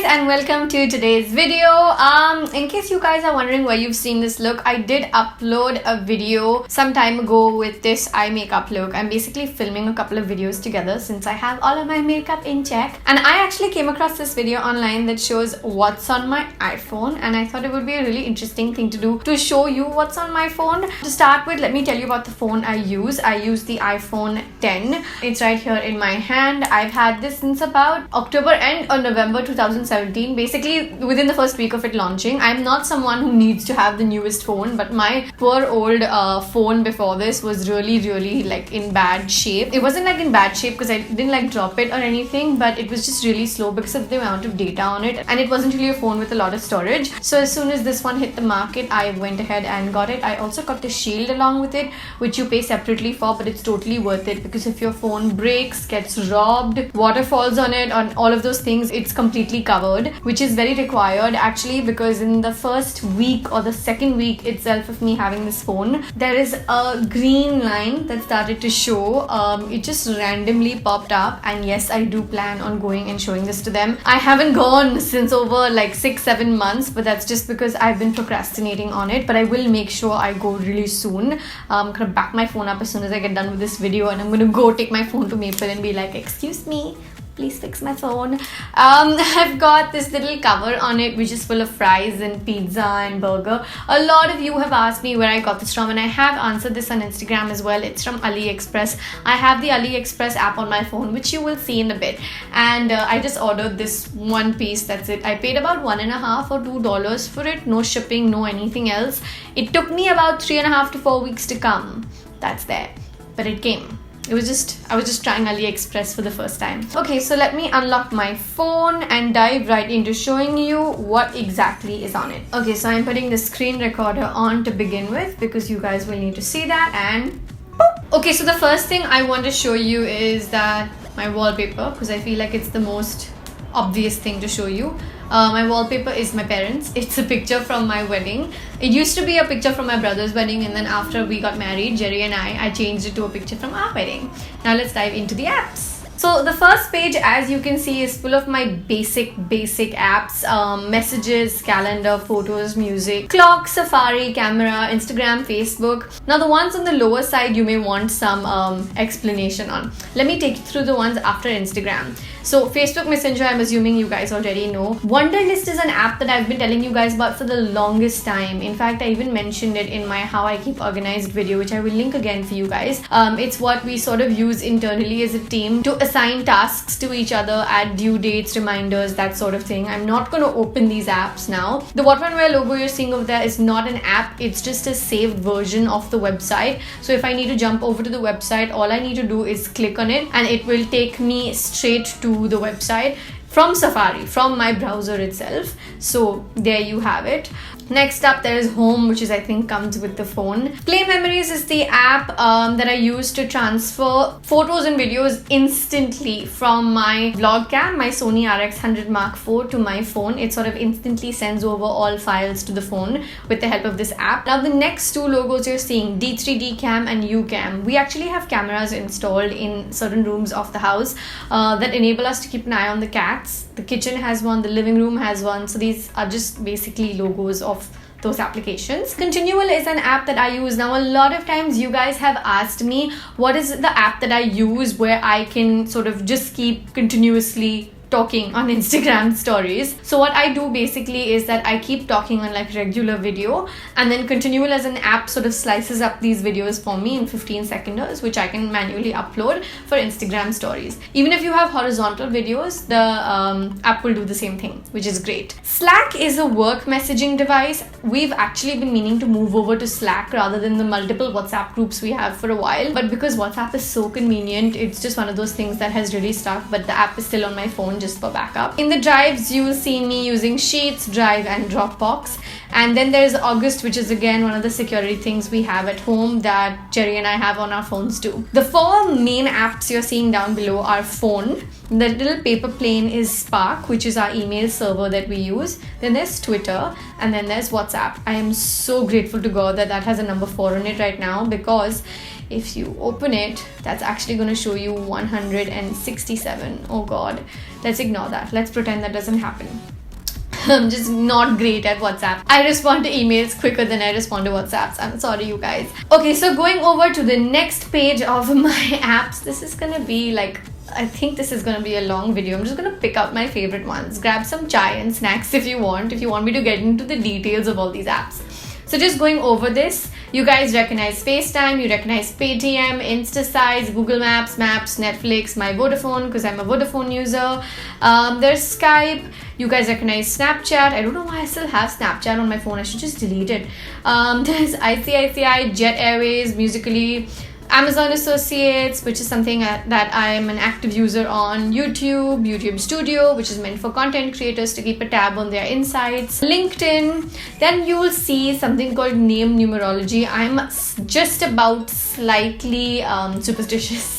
and welcome to today's video. In case you guys are wondering where you've seen this look, I did upload a video some time ago with this eye makeup look. I'm basically filming a couple of videos together since I have all of my makeup in check, and I actually came across this video online that shows what's on my iPhone, and I thought it would be a really interesting thing to do to show you what's on my phone. To start with, let me tell you about the phone I use. I use the iPhone 10. It's right here in my hand. I've had this since about October end or November 2017, basically within the first week of it launching. I'm not someone who needs to have the newest phone, but my poor old phone before this was really like in bad shape. It wasn't like in bad shape because I didn't like drop it or anything, but it was just really slow because of the amount of data on it, and it wasn't really a phone with a lot of storage. So as soon as this one hit the market, I went ahead and got it. I also got the shield along with it, which you pay separately for, but it's totally worth it because if your phone breaks, gets robbed, water falls on it, on all of those things, it's completely covered, which is very required actually, because in the first week or the second week itself of me having this phone, there is a green line that started to show. It just randomly popped up, and yes, I do plan on going and showing this to them. I haven't gone since over like 6-7 months, but that's just because I've been procrastinating on it, but I will make sure I go really soon. I'm gonna back my phone up as soon as I get done with this video, and I'm gonna go take my phone to Maple and be like, excuse me, please fix my phone. I've got this little cover on it which is full of fries and pizza and burger. A lot of you have asked me where I got this from, and I have answered this on Instagram as well. It's from AliExpress. I have the AliExpress app on my phone, which you will see in a bit, and I just ordered this one piece. That's it. I paid about $1.50 or $2 for it. No shipping, no anything else. It took me about 3.5 to 4 weeks to come. That's there, but it came. I was just trying AliExpress for the first time. Okay, so let me unlock my phone and dive right into showing you what exactly is on it. Okay, so I'm putting the screen recorder on to begin with because you guys will need to see that, and boop. Okay, so the first thing I want to show you is that my wallpaper, because I feel like it's the most obvious thing to show you. My wallpaper is my parents. It's a picture from my wedding. It used to be a picture from my brother's wedding, and then after we got married, Jerry and I changed it to a picture from our wedding. Now let's dive into the apps. So the first page, as you can see, is full of my basic apps, messages, calendar, photos, music, clock, Safari, camera, Instagram, Facebook. Now the ones on the lower side you may want some explanation on. Let me take you through the ones after Instagram. So Facebook Messenger, I'm assuming you guys already know. Wunderlist is an app that I've been telling you guys about for the longest time. In fact, I even mentioned it in my How I Keep Organized video, which I will link again for you guys. It's what we sort of use internally as a team to assign tasks to each other, add due dates, reminders, that sort of thing. I'm not going to open these apps now. The What When Where logo you're seeing over there is not an app. It's just a saved version of the website. So if I need to jump over to the website, all I need to do is click on it, and it will take me straight to the website from Safari, from my browser itself. So there you have it. Next up, there is Home, which is, I think, comes with the phone. Play Memories is the app that I use to transfer photos and videos instantly from my vlog cam, my Sony RX100 Mark IV, to my phone. It sort of instantly sends over all files to the phone with the help of this app. Now the next two logos you're seeing, D3D Cam and UCam. We actually have cameras installed in certain rooms of the house that enable us to keep an eye on the cats. The kitchen has one, the living room has one. So these are just basically logos of those applications. Continual is an app that I use. Now a lot of times you guys have asked me what is the app that I use where I can sort of just keep continuously talking on Instagram stories. So what I do basically is that I keep talking on like regular video, and then Continual as an app sort of slices up these videos for me in 15 seconds, which I can manually upload for Instagram stories. Even if you have horizontal videos, the app will do the same thing, which is great. Slack is a work messaging device. We've actually been meaning to move over to Slack rather than the multiple WhatsApp groups we have for a while, but because WhatsApp is so convenient, it's just one of those things that has really stuck, but the app is still on my phone just for backup. In the drives, you will see me using Sheets, Drive, and Dropbox. And then there's August, which is again one of the security things we have at home that Jerry and I have on our phones too. The four main apps you're seeing down below are Phone, The little paper plane is Spark, which is our email server that we use. Then there's Twitter, and then there's WhatsApp. I am so grateful to God that has a number 4 on it right now, because if you open it, that's actually going to show you 167. Oh God, let's ignore that. Let's pretend that doesn't happen. I'm just not great at WhatsApp. I respond to emails quicker than I respond to WhatsApps. I'm sorry, you guys. Okay, so going over to the next page of my apps. This is gonna be like, I think this is gonna be a long video. I'm just gonna pick out my favorite ones. Grab some chai and snacks if you want me to get into the details of all these apps. So just going over this, you guys recognize FaceTime, you recognize Paytm, InstaSize, Google Maps, Netflix, my Vodafone, because I'm a Vodafone user. There's Skype. You guys recognize Snapchat. I don't know why I still have Snapchat on my phone. I should just delete it. There's ICICI, Jet Airways, Musical.ly, Amazon Associates, which is something that I am an active user on, YouTube Studio, which is meant for content creators to keep a tab on their insights, LinkedIn. Then you will see something called Numerology. I'm just about slightly superstitious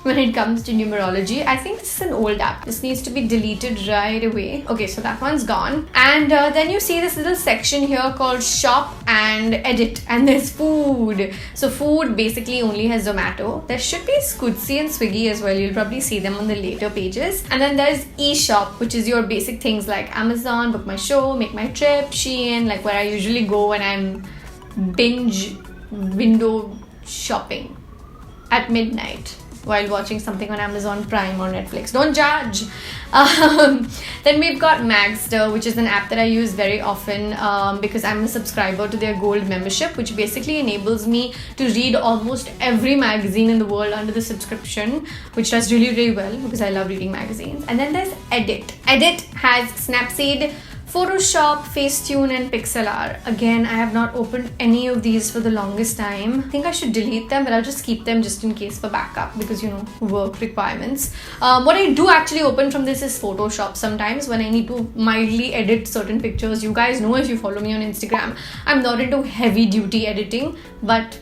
when it comes to numerology. I think this is an old app. This needs to be deleted right away. Okay, so that one's gone. And then you see this little section here called Shop and Edit, and there's food. So food basically only has Zomato. There should be Scootsy and Swiggy as well. You'll probably see them on the later pages. And then there's eShop, which is your basic things like Amazon, Book My Show, Make My Trip, Shein, like where I usually go when I'm binge window shopping at midnight while watching something on Amazon Prime or Netflix. Don't judge. Then we've got Magster, which is an app that I use very often because I'm a subscriber to their gold membership, which basically enables me to read almost every magazine in the world under the subscription, which does really, really well because I love reading magazines. And then there's Edit. Edit has Snapseed, Photoshop, Facetune, and Pixlr. Again, I have not opened any of these for the longest time. I think I should delete them, but I'll just keep them just in case for backup because, you know, work requirements. What I do actually open from this is Photoshop sometimes when I need to mildly edit certain pictures. You guys know, if you follow me on Instagram, I'm not into heavy duty editing, but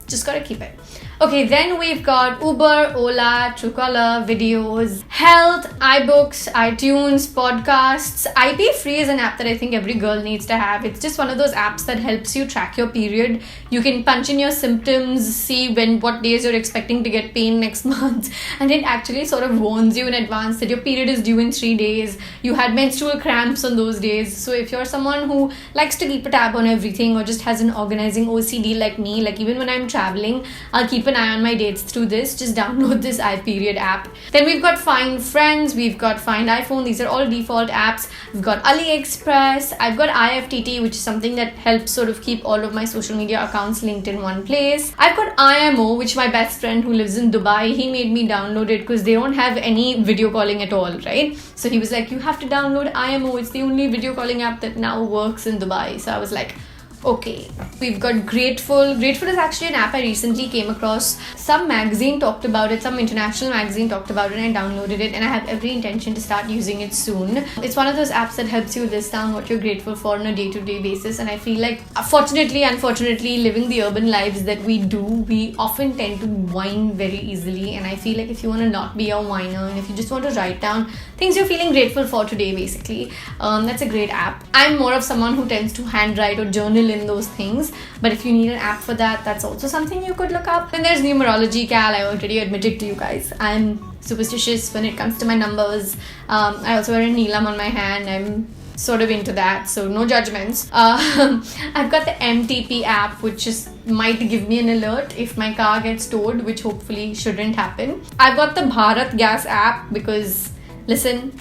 just gotta keep it. Okay, then we've got Uber, Ola, Truecaller, Videos, Health, iBooks, iTunes, Podcasts. IP Free is an app that I think every girl needs to have. It's just one of those apps that helps you track your period. You can punch in your symptoms, see what days you're expecting to get pain next month, and it actually sort of warns you in advance that your period is due in 3 days. You had menstrual cramps on those days. So if you're someone who likes to keep a tab on everything or just has an organizing OCD like me, like even when I'm traveling, I'll keep an eye on my dates through this. Just download this iPeriod app. Then we've got Find Friends, we've got Find iPhone. These are all default apps. We've got AliExpress. I've got IFTT, which is something that helps sort of keep all of my social media accounts linked in one place. I've got IMO, which my best friend who lives in Dubai, he made me download it because they don't have any video calling at all, right? So he was like, you have to download IMO. It's the only video calling app that now works in Dubai. So I was like, okay. We've got Grateful. Grateful is actually an app I recently came across. Some magazine talked about it, some international magazine talked about it, and I downloaded it, and I have every intention to start using it soon. It's one of those apps that helps you list down what you're grateful for on a day-to-day basis, and I feel like, unfortunately, living the urban lives that we do, we often tend to whine very easily, and I feel like if you want to not be a whiner, and if you just want to write down things you're feeling grateful for today, basically, that's a great app. I'm more of someone who tends to handwrite or journal in those things, but if you need an app for that, that's also something you could look up. Then there's Numerology. Cal, I already admitted to you guys, I'm superstitious when it comes to my numbers. I also wear a Neelam on my hand. I'm sort of into that, so no judgments. I've got the MTP app, which just might give me an alert if my car gets towed, which hopefully shouldn't happen. I've got the Bharat Gas app because, listen,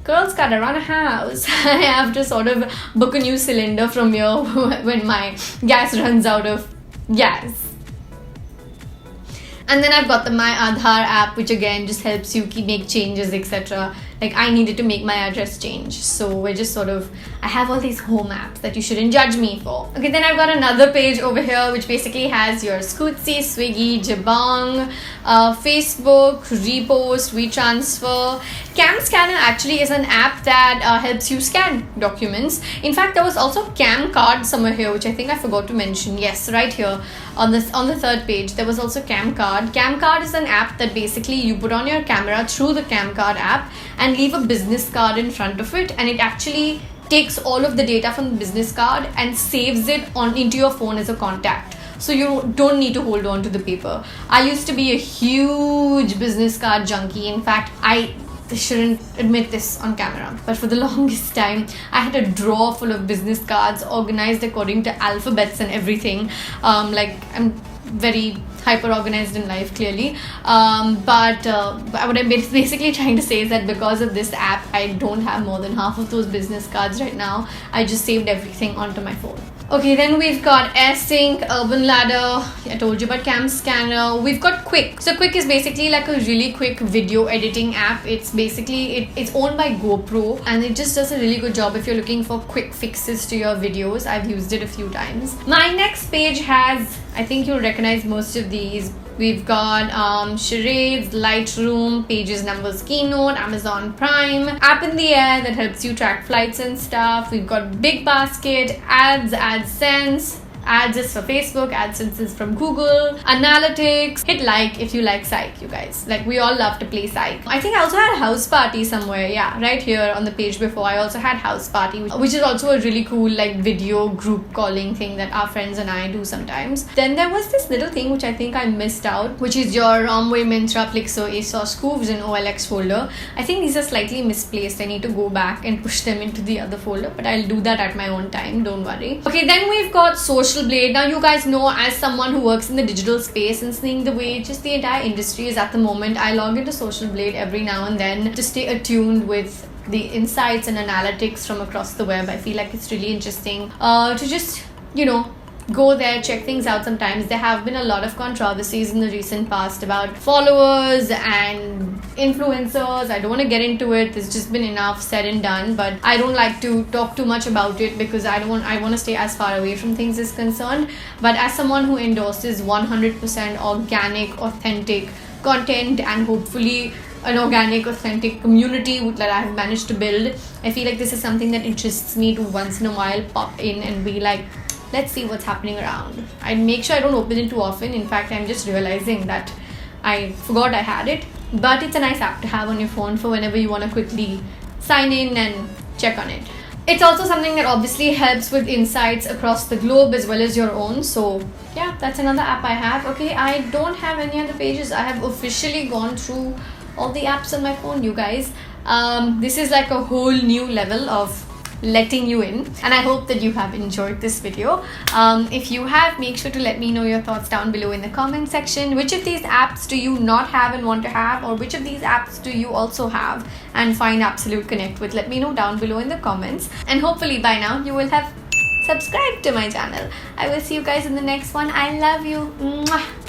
girls gotta run a house. I have to sort of book a new cylinder from here when my gas runs out of gas. And then I've got the My Aadhaar app, which again just helps you make changes, etc. Like I needed to make my address change, so we're just sort of, I have all these home apps that you shouldn't judge me for. Okay, then I've got another page over here which basically has your Scootsy, Swiggy, Jabong, Facebook, Repost, WeTransfer. CamScanner actually is an app that helps you scan documents. In fact, there was also Cam Card somewhere here, which I think I forgot to mention. Yes, right here on the third page, there was also Cam Card. Cam Card is an app that basically you put on your camera through the Cam Card app and leave a business card in front of it, and it actually takes all of the data from the business card and saves it into your phone as a contact. So you don't need to hold on to the paper. I used to be a huge business card junkie. In fact, I shouldn't admit this on camera, but for the longest time I had a drawer full of business cards organized according to alphabets and everything. Like, I'm very hyper organized in life, clearly, but what I'm basically trying to say is that because of this app, I don't have more than half of those business cards right now. I just saved everything onto my phone. Okay, then we've got AirSync, Urban Ladder. I told you about CamScanner. We've got Quick. So Quick is basically like a really quick video editing app. It's basically, it's owned by GoPro, and it just does a really good job if you're looking for quick fixes to your videos. I've used it a few times. My next page has, I think you'll recognize most of these. We've got Charades, Lightroom, Pages, Numbers, Keynote, Amazon Prime, App in the Air that helps you track flights and stuff. We've got Big Basket, Ads, AdSense. Ads is for Facebook, AdSense is from Google, Analytics. Hit like if you like Psych, you guys. Like, we all love to play Psych. I think I also had House Party somewhere. Yeah, right here on the page before, I also had House Party, which is also a really cool like video group calling thing that our friends and I do sometimes. Then there was this little thing which I think I missed out, which is your Romway, Myntra, Plixo, ASOS, Scooves in OLX folder. I think these are slightly misplaced. I need to go back and push them into the other folder, but I'll do that at my own time, don't worry. Okay, then we've got Social Blade. Now, you guys know, as someone who works in the digital space and seeing the way just the entire industry is at the moment, I log into Social Blade every now and then to stay attuned with the insights and analytics from across the web. I feel like it's really interesting to just, go there, check things out sometimes. There have been a lot of controversies in the recent past about followers and influencers. I don't want to get into it. There's just been enough said and done, but I don't like to talk too much about it because I want to stay as far away from things as concerned. But as someone who endorses 100% organic, authentic content and hopefully an organic, authentic community that I have managed to build, I feel like this is something that interests me to once in a while pop in and be like, let's see what's happening around. I make sure I don't open it too often. In fact, I'm just realizing that I forgot I had it, but it's a nice app to have on your phone for whenever you want to quickly sign in and check on it. It's also something that obviously helps with insights across the globe as well as your own. So yeah, that's another app I have. Okay, I don't have any other pages. I have officially gone through all the apps on my phone, you guys. This is like a whole new level of letting you in, and I hope that you have enjoyed this video. If you have, make sure to let me know your thoughts down below in the comment section. Which of these apps do you not have and want to have, or which of these apps do you also have and find absolute connect with? Let me know down below in the comments, and hopefully by now you will have subscribed to my channel. I will see you guys in the next one. I love you. Mwah.